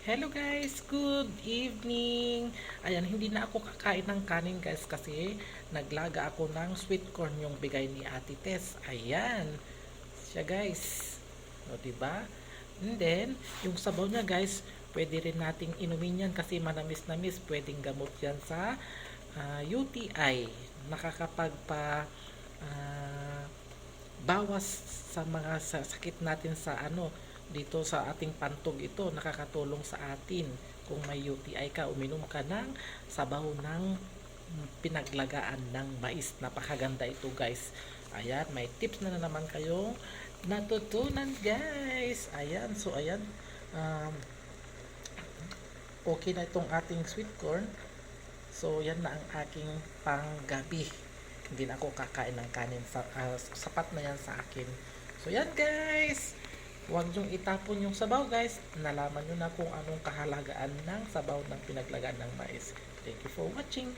Hello guys, good evening. Ayan, hindi na ako kakain ng kanin guys kasi naglaga ako ng sweet corn yung bigay ni Ate Tess. Ayan, siya guys. O, diba? And then, yung sabaw niya guys, pwede rin nating inumin yan kasi manamis-namis. Pwedeng gamot yan sa UTI. Nakakapagpa ah, bawas sa mga sakit natin sa dito sa ating pantog. Ito nakakatulong sa atin kung may UTI ka, uminom ka ng sabaw ng pinaglagaan ng mais. Napakaganda ito guys. Ayan, may tips na naman kayong natutunan guys. Ayan, so ayan, um, okay na itong ating sweet corn. So, yan na ang aking panggabi. Hindi na ako kakain ng kanin. Sapat na yan sa akin. So, yan guys. Huwag niyong itapon yung sabaw guys. Nalaman nyo na kung anong kahalagaan ng sabaw ng pinaglagaan ng mais. Thank you for watching.